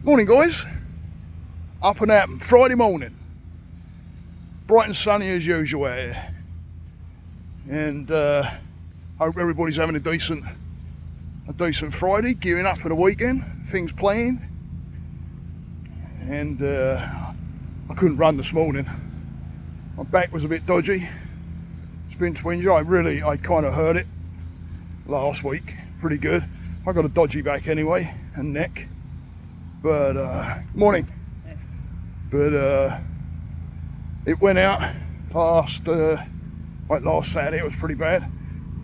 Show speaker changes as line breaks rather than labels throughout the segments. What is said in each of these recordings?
Morning guys, up and out, Friday morning, bright and sunny as usual out here, and hope everybody's having a decent Friday, gearing up for the weekend, things playing, and I couldn't run this morning, my back was a bit dodgy, spin twinge, I kind of hurt it last week, pretty good. I got a dodgy back anyway, and neck. But morning. But it went out last Saturday. It was pretty bad.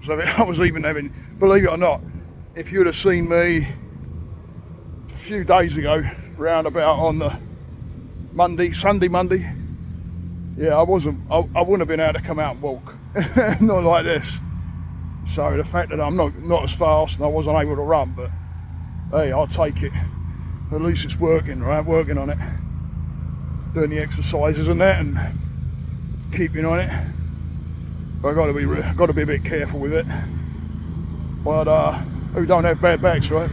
So I was even having, believe it or not, if you'd have seen me a few days ago, round about on the Sunday Monday, yeah, I wouldn't have been able to come out and walk, not like this. So the fact that I'm not as fast and I wasn't able to run, but hey, I'll take it. At least it's working, right? Working on it, doing the exercises and that, and keeping on it. But I got to be a bit careful with it. But who don't have bad backs, right?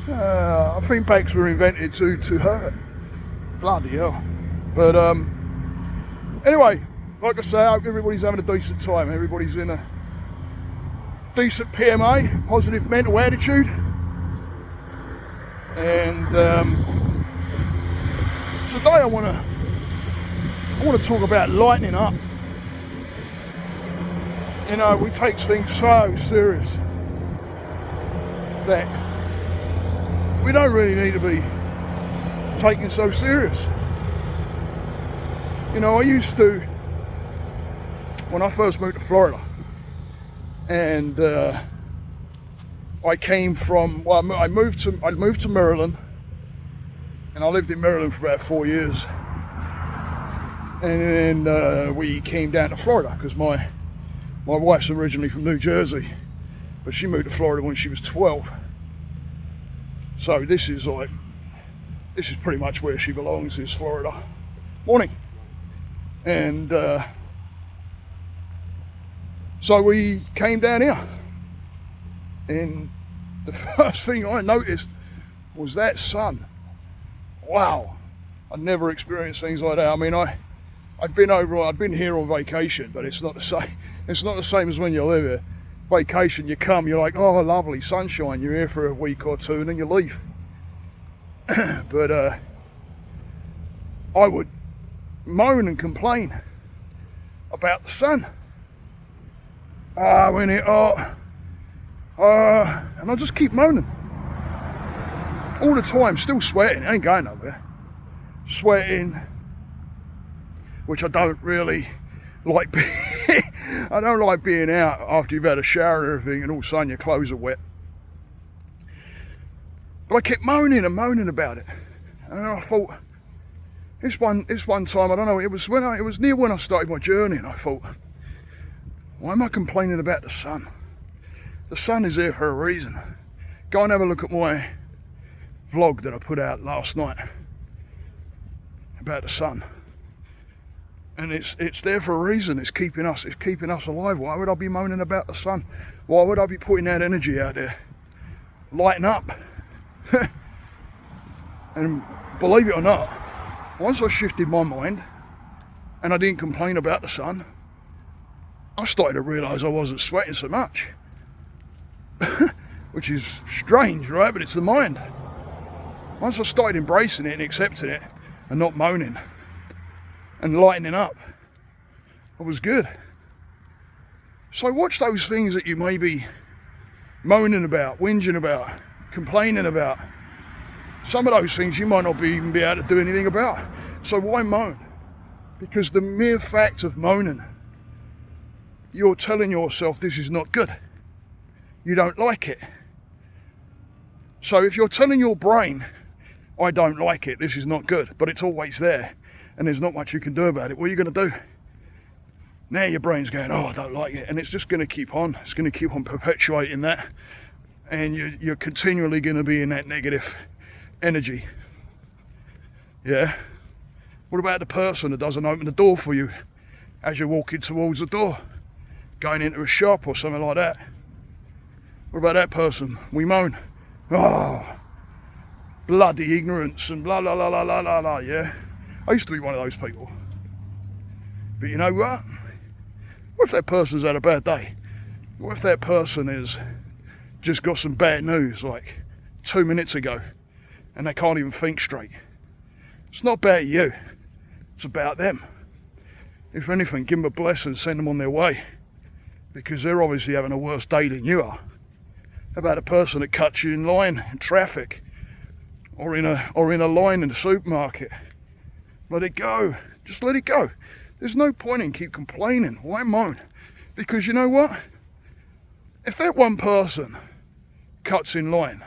I think backs were invented to hurt. Bloody hell. But anyway, like I say, I hope everybody's having a decent time. Everybody's in a decent PMA, positive mental attitude. And today I want to talk about lightening up. You know, we take things so serious that we don't really need to be taken so serious. You know, I used to, when I first moved to Florida, and I came from, well, I moved to Maryland, and I lived in Maryland for about 4 years, and then we came down to Florida because my wife's originally from New Jersey, but she moved to Florida when she was 12. So this is pretty much where she belongs, is Florida. Morning. And so we came down here, and the first thing I noticed was that sun. Wow, I'd never experienced things like that. I mean, I'd been here on vacation, but it's not the same. It's not the same as when you live here. Vacation, you come, you're like, oh, lovely sunshine. You're here for a week or two, and then you leave. But I would moan and complain about the sun. When it hot. And I just keep moaning all the time, still sweating, ain't going nowhere, sweating, which I don't really like. I don't like being out after you've had a shower and everything, and all of a sudden your clothes are wet. But I kept moaning and moaning about it, and I thought, this one time, I don't know, it was near when I started my journey, and I thought, why am I complaining about the sun? The sun is there for a reason. Go and have a look at my vlog that I put out last night about the sun. And it's there for a reason. It's keeping us alive. Why would I be moaning about the sun? Why would I be putting that energy out there? Lighten up. And believe it or not, once I shifted my mind and I didn't complain about the sun, I started to realise I wasn't sweating so much. Which is strange, right? But it's the mind. Once I started embracing it and accepting it and not moaning and lightening up, I was good. So watch those things that you may be moaning about, whinging about, complaining about. Some of those things you might not even be able to do anything about. So why moan? Because the mere fact of moaning, you're telling yourself this is not good. You don't like it. So if you're telling your brain, I don't like it, this is not good, but it's always there, and there's not much you can do about it, what are you going to do? Now your brain's going, oh, I don't like it, and it's just going to keep on. It's going to keep on perpetuating that, and you're continually going to be in that negative energy. Yeah. What about the person that doesn't open the door for you as you're walking towards the door, going into a shop or something like that? What about that person? We moan. Oh, bloody ignorance and blah, blah, blah, blah, blah, blah, blah, yeah? I used to be one of those people. But you know what? What if that person's had a bad day? What if that person has just got some bad news like 2 minutes ago and they can't even think straight? It's not about you, it's about them. If anything, give them a blessing, send them on their way, because they're obviously having a worse day than you are. How about a person that cuts you in line in traffic or in a line in the supermarket? Let it go. Just let it go. There's no point in keep complaining. Why moan? Because you know what? If that one person cuts in line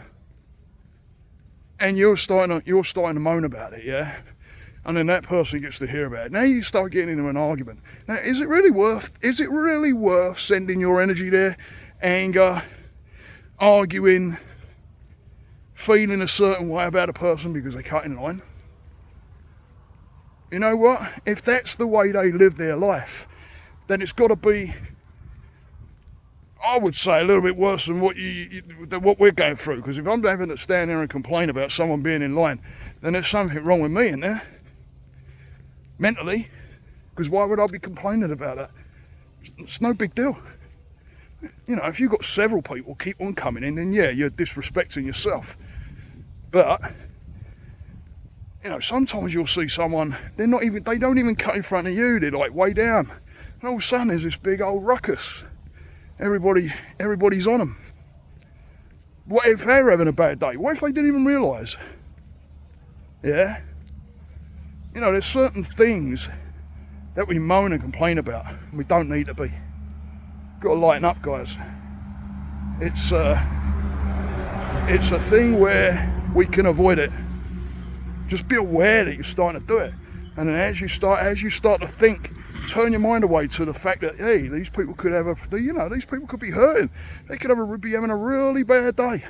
and you're starting to moan about it, yeah, and then that person gets to hear about it, now you start getting into an argument. Now, is it really worth sending your energy there? Anger, arguing, feeling a certain way about a person because they cut in line? You know what? If that's the way they live their life, then it's got to be, I would say, a little bit worse than what we're going through. Because if I'm having to stand there and complain about someone being in line, then there's something wrong with me in there, mentally. Because why would I be complaining about that? It's no big deal. You know, if you've got several people keep on coming in, then yeah, you're disrespecting yourself. But you know, sometimes you'll see someone, they don't even cut in front of you, they're like way down. And all of a sudden there's this big old ruckus. Everybody's on them. What if they're having a bad day? What if they didn't even realise? Yeah? You know, there's certain things that we moan and complain about, and we don't need to be. Got to lighten up, guys. It's a thing where we can avoid it. Just be aware that you're starting to do it, and then as you start to think, turn your mind away to the fact that hey, these people could these people could be hurting. They could be having a really bad day.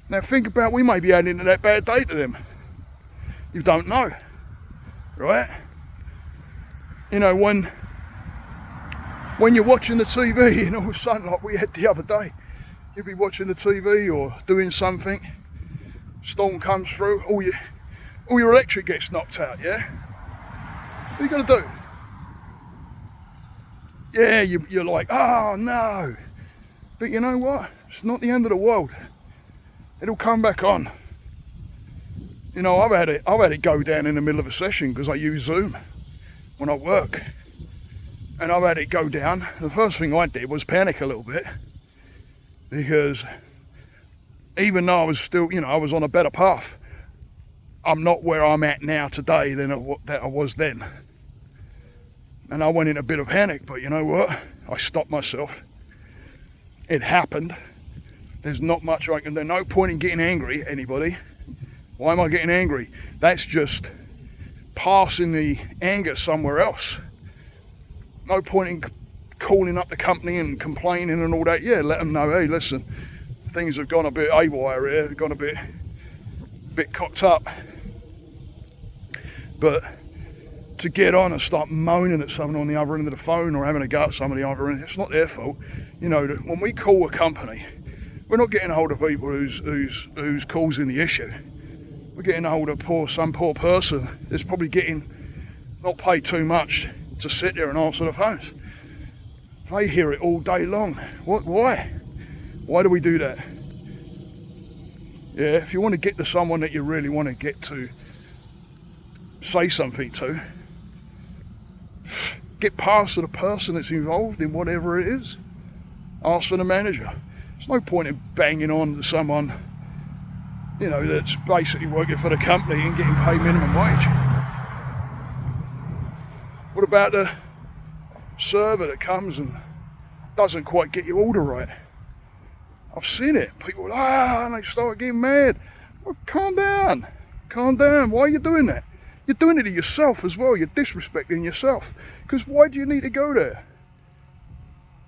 Now think about, we may be adding into that bad day to them. You don't know, right? You know, when you're watching the TV and all of a sudden, like we had the other day, you'd be watching the TV or doing something. Storm comes through, all your electric gets knocked out, yeah? What are you going to do? Yeah, you're like, oh no. But you know what? It's not the end of the world. It'll come back on. You know, I've had it go down in the middle of a session because I use Zoom when I work. And I've had it go down. The first thing I did was panic a little bit, because even though I was still, I was on a better path, I'm not where I'm at now today than that I was then. And I went in a bit of panic, but you know what? I stopped myself. It happened. There's not much there's no point in getting angry at anybody. Why am I getting angry? That's just passing the anger somewhere else. No point in calling up the company and complaining and all that. Yeah, let them know, hey, listen, things have gone a bit haywire here, gone a bit cocked up. But to get on and start moaning at someone on the other end of the phone or having a go at somebody on the other end, it's not their fault. You know, when we call a company, we're not getting a hold of people who's causing the issue. We're getting a hold of some poor person that's probably getting not paid too much to sit there and answer the phones. They hear it all day long. Why? Why do we do that? Yeah, if you want to get to someone that you really want to get to, say something to, get past to the person that's involved in whatever it is. Ask for the manager. There's no point in banging on to someone, that's basically working for the company and getting paid minimum wage. What about the server that comes and doesn't quite get your order right? I've seen it. People and they start getting mad. Well, calm down. Why are you doing that? You're doing it to yourself as well. You're disrespecting yourself. Because why do you need to go there?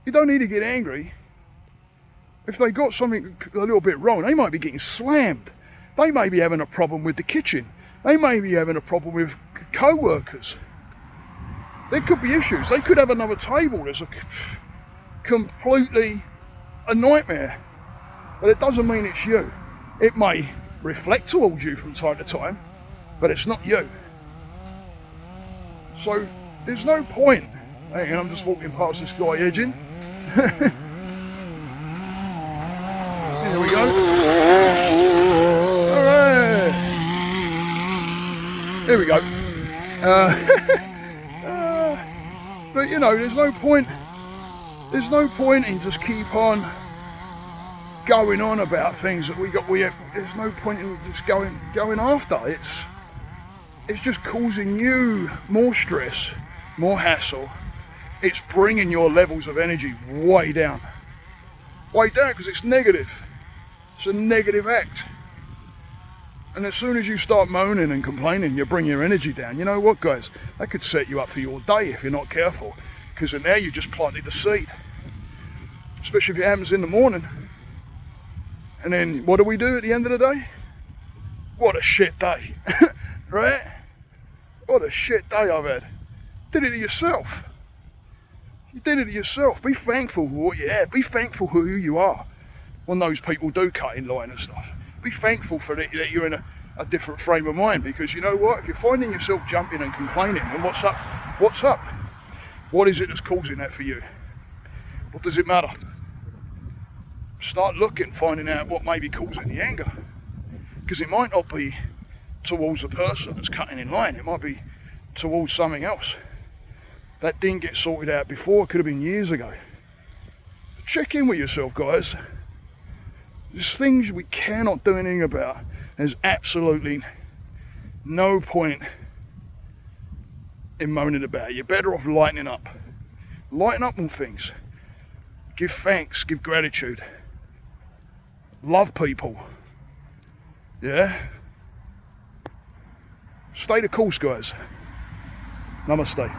You don't need to get angry. If they got something a little bit wrong, they might be getting slammed. They may be having a problem with the kitchen. They may be having a problem with co-workers. There could be issues. They could have another table that's completely a nightmare. But it doesn't mean it's you. It may reflect towards you from time to time, but it's not you. So there's no point. Hang on, I'm just walking past this guy edging. Here we go. Alright. Here we go. But you know, there's no point in just keep on going on about things that there's no point in just going after. It's just causing you more stress, more hassle. It's bringing your levels of energy way down because it's negative. It's a negative act. And as soon as you start moaning and complaining, you bring your energy down. You know what, guys? That could set you up for your day if you're not careful, because now you just planted the seed. Especially if it happens in the morning. And then what do we do at the end of the day? What a shit day, right? What a shit day I've had. Did it to yourself. You did it to yourself. Be thankful for what you have. Be thankful for who you are when those people do cut in line and stuff. Be thankful for that you're in a different frame of mind, because you know what? If you're finding yourself jumping and complaining, then what's up? What's up? What is it that's causing that for you? What does it matter? Start looking, finding out what may be causing the anger. Because it might not be towards the person that's cutting in line. It might be towards something else. That didn't get sorted out before. It could have been years ago. Check in with yourself, guys. There's things we cannot do anything about. There's absolutely no point in moaning about it. You're better off lightening up. Lighten up on things. Give thanks, give gratitude. Love people. Yeah? Stay the course, guys. Namaste.